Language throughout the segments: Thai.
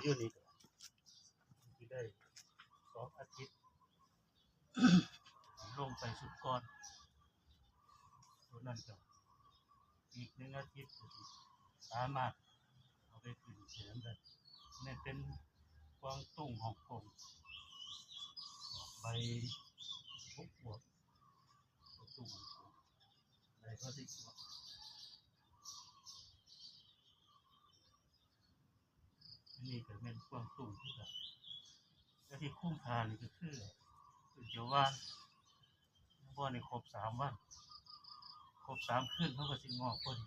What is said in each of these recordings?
อยู่นี่ที่ได้2 อาทิตย์ลงไปสุดก่อนตัวนั้นก็อีก1 อาทิตย์สามารถเอาไปขึ้นเสียงได้นี่เป็นกวางตุ้งฮ่องกงใบบุกบวกตุ้งฮ่องกงใบก็สิบวกนี่ก็เป็นกวางตุ้งที่แบบและที่คุ้มค่านี่ก็คือเดี๋ยวว่าบ่ในครบ3 วันครบ3 คืนเขาก็สิงอกพอดี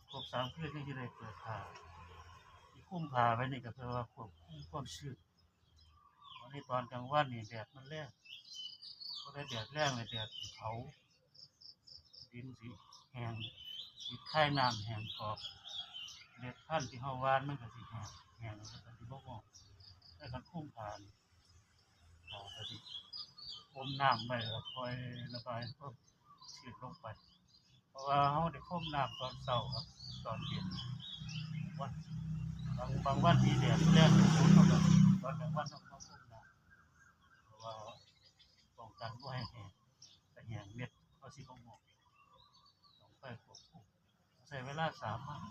ครบ3 คืนนี่จะได้เปิดผ่าที่คุ้มผ่าไว้นี่ก็เพื่อว่าควบคุมความชื้นในตอนกลางวันนี่แดดมันแรงพอได้แดดแรงเลยแดดเผาดินสิแห้งสิคายน้ำแห้งกรอบเด็ดพันธุ์ที่เฮาหว่านมันก็สิแห้งแล้วก็สิบ่งอกแต่คันคุ้มผ่านี่ก็สิอมน้ำไว้แล้วคอยระบายความชื้นลงไปเพราะว่าเฮาได้พรมน้ำตอนเช้าครับตอนเย็นวันบางวันที่แดดแรงสุดๆเฮาก็ตอนกลางวันเฮาก็พรมน้ำเพราะว่าป้องกันบ่ให้แห้งแต่แห้งเม็ดเขาสิบ่งอกต้องไปควบคุมใช้เวลา3 วัน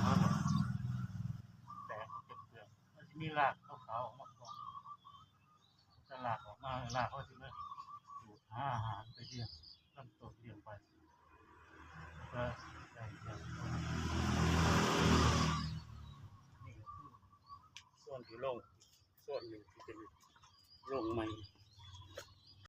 เขาก็แตกออกจากเปลือกมันสิมีรากขาวๆออกมาก่อนถ้ารากออกมารากเขาสิมาดูดหาอาหารไปเลี้ยงลำต้นเลี้ยงไปก็ได้อย่างนี่ก็คือส่วนที่ลงส่วนหนึ่งที่เป็นโรงใหม่